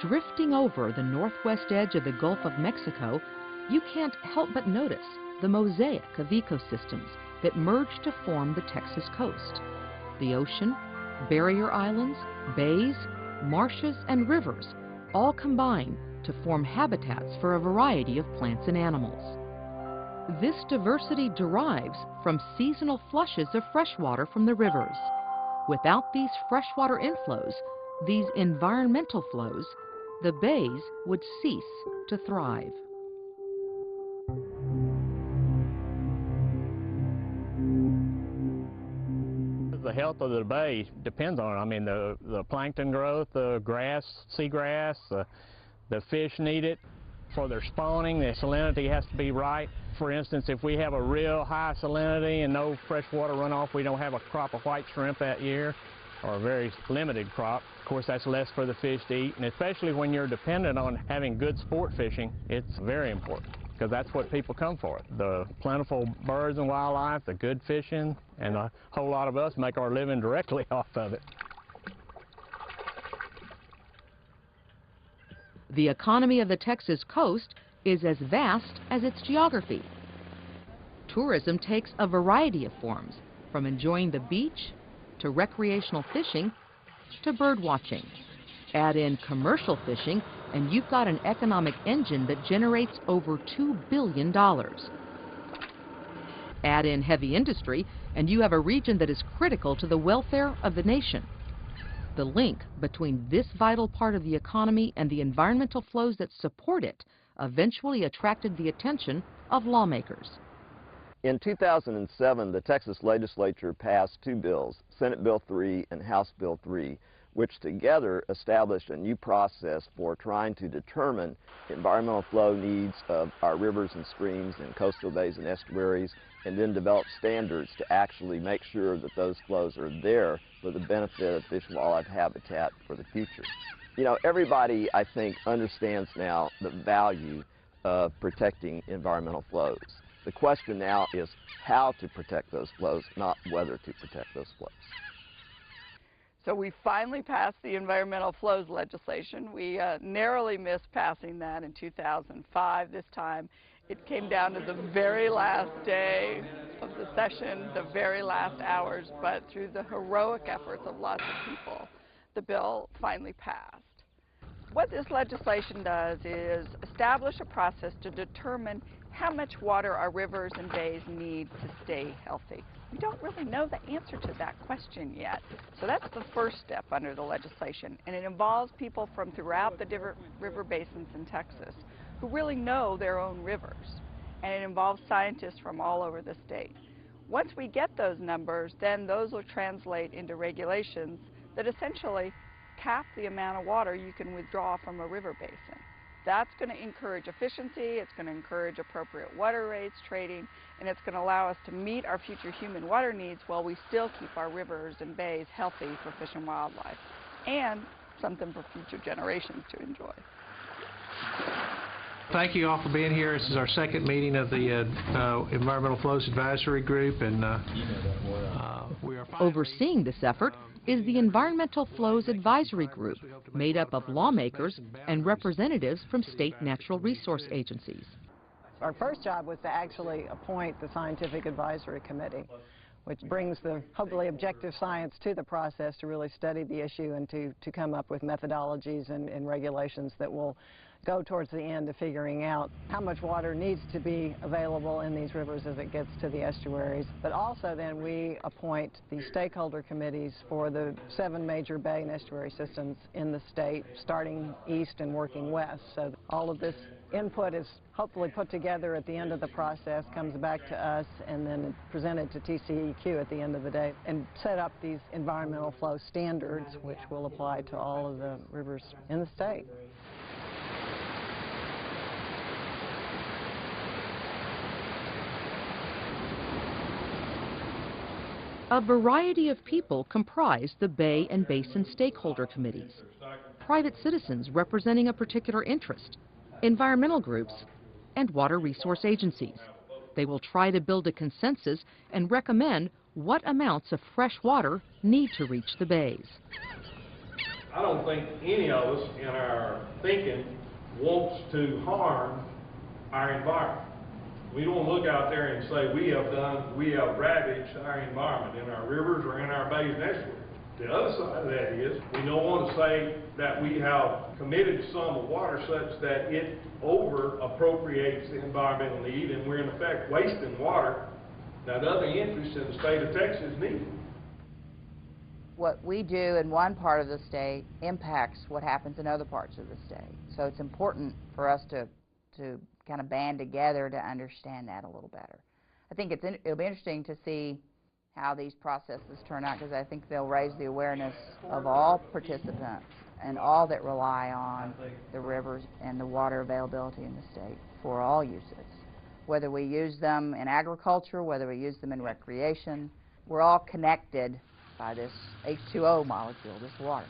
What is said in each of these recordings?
Drifting over the northwest edge of the Gulf of Mexico, you can't help but notice the mosaic of ecosystems that merge to form the Texas coast. The ocean, barrier islands, bays, marshes, and rivers all combine to form habitats for a variety of plants and animals. This diversity derives from seasonal flushes of freshwater from the rivers. Without these freshwater inflows, these environmental flows, the bays would cease to thrive. The health of the bay depends on it. I mean, the plankton growth, the grass, seagrass, the fish need it for their spawning. The salinity has to be right. For instance, if we have a real high salinity and no freshwater runoff, we don't have a crop of white shrimp that year, or a very limited crop. Of course, that's less for the fish to eat, and especially when you're dependent on having good sport fishing, it's very important, because that's what people come for. The plentiful birds and wildlife, the good fishing, and a whole lot of us make our living directly off of it. The economy of the Texas coast is as vast as its geography. Tourism takes a variety of forms, from enjoying the beach to recreational fishing to bird watching. Add in commercial fishing and you've got an economic engine that generates over $2 billion. Add in heavy industry and you have a region that is critical to the welfare of the nation. The link between this vital part of the economy and the environmental flows that support it eventually attracted the attention of lawmakers. In 2007, the Texas legislature passed two bills, Senate Bill 3 and House Bill 3, which together established a new process for trying to determine the environmental flow needs of our rivers and streams and coastal bays and estuaries, and then develop standards to actually make sure that those flows are there for the benefit of fish and wildlife habitat for the future. You know, everybody, I think, understands now the value of protecting environmental flows. The question now is how to protect those flows, not whether to protect those flows. So we finally passed the environmental flows legislation. We narrowly missed passing that in 2005. This time it came down to the very last day of the session, the very last hours, but through the heroic efforts of lots of people, the bill finally passed. What this legislation does is establish a process to determine how much water our rivers and bays need to stay healthy. We don't really know the answer to that question yet. So that's the first step under the legislation, and it involves people from throughout the different river basins in Texas who really know their own rivers, and it involves scientists from all over the state. Once we get those numbers, then those will translate into regulations that essentially cap the amount of water you can withdraw from a river basin. That's going to encourage efficiency, it's going to encourage appropriate water rates, trading, and it's going to allow us to meet our future human water needs while we still keep our rivers and bays healthy for fish and wildlife, and something for future generations to enjoy. Thank you all for being here. This is our second meeting of the Environmental Flows Advisory Group, and we are overseeing this effort is the Environmental Flows Advisory Group, made up of lawmakers and representatives from state natural resource agencies. Our first job was to actually appoint the Scientific Advisory Committee, which brings the hopefully objective science to the process to really study the issue and to come up with methodologies and regulations that will go towards the end of figuring out how much water needs to be available in these rivers as it gets to the estuaries. But also then we appoint the stakeholder committees for the 7 major bay and estuary systems in the state, starting east and working west. So all of this input is hopefully put together at the end of the process, comes back to us, and then presented to TCEQ at the end of the day, and set up these environmental flow standards, which will apply to all of the rivers in the state. A variety of people comprise the Bay and Basin Stakeholder Committees. Private citizens representing a particular interest, environmental groups, and water resource agencies. They will try to build a consensus and recommend what amounts of fresh water need to reach the bays. I don't think any of us in our thinking wants to harm our environment. We don't look out there and say we have ravaged our environment in our rivers or in our bays and estuaries. The other side of that is, we don't want to say that we have committed a sum of water such that it over appropriates the environmental need and we're in effect wasting water that other interests in the state of Texas need. What we do in one part of the state impacts what happens in other parts of the state. So it's important for us to kind of band together to understand that a little better. I think it'll be interesting to see how these processes turn out, because I think they'll raise the awareness of all participants and all that rely on the rivers and the water availability in the state for all uses. Whether we use them in agriculture, whether we use them in recreation, we're all connected by this H2O molecule, this water.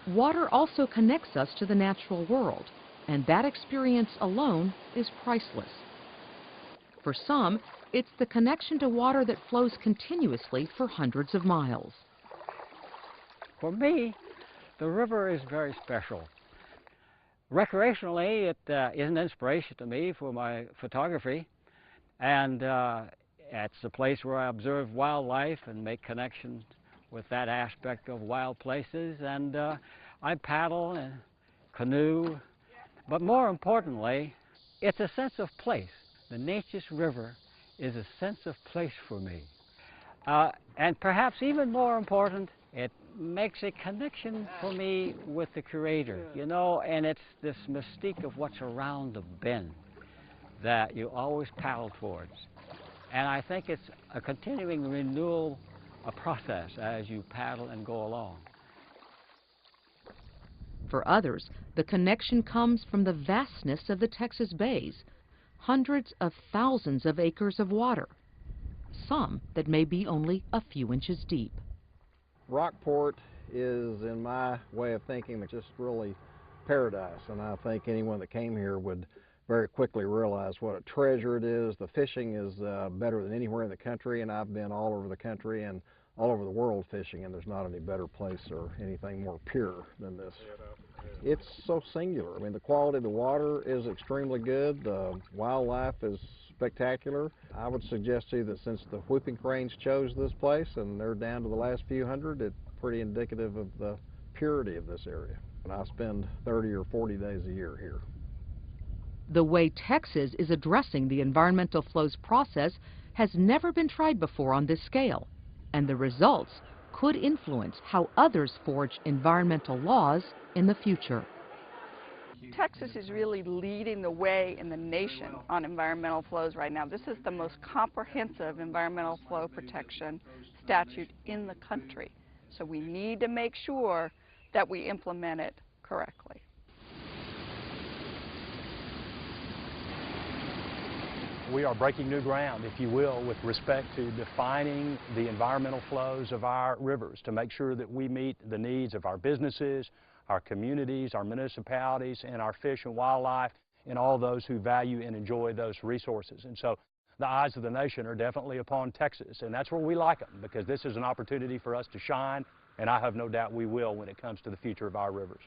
Water also connects us to the natural world, and that experience alone is priceless. For some, it's the connection to water that flows continuously for hundreds of miles. For me, the river is very special. Recreationally, it is an inspiration to me for my photography, and it's a place where I observe wildlife and make connections with that aspect of wild places, and I paddle and canoe, but more importantly, it's a sense of place. The Neches River is a sense of place for me. And perhaps even more important, it makes a connection for me with the Creator, you know, and it's this mystique of what's around the bend that you always paddle towards. And I think it's a continuing renewal process as you paddle and go along. For others, the connection comes from the vastness of the Texas bays, hundreds of thousands of acres of water, some that may be only a few inches deep. Rockport is, in my way of thinking, just really paradise, and I think anyone that came here would very quickly realize what a treasure it is. The fishing is better than anywhere in the country, and I've been all over the country and all over the world fishing, and there's not any better place or anything more pure than this. It's so singular. I mean, the quality of the water is extremely good. The wildlife is spectacular. I would suggest to you that since the whooping cranes chose this place, and they're down to the last few hundred, it's pretty indicative of the purity of this area. And I spend 30 or 40 days a year here. The way Texas is addressing the environmental flows process has never been tried before on this scale, and the results could influence how others forge environmental laws in the future. Texas is really leading the way in the nation on environmental flows right now. This is the most comprehensive environmental flow protection statute in the country. So we need to make sure that we implement it correctly. We are breaking new ground, if you will, with respect to defining the environmental flows of our rivers to make sure that we meet the needs of our businesses, our communities, our municipalities, and our fish and wildlife, and all those who value and enjoy those resources. And so the eyes of the nation are definitely upon Texas, and that's where we like them, because this is an opportunity for us to shine, and I have no doubt we will when it comes to the future of our rivers.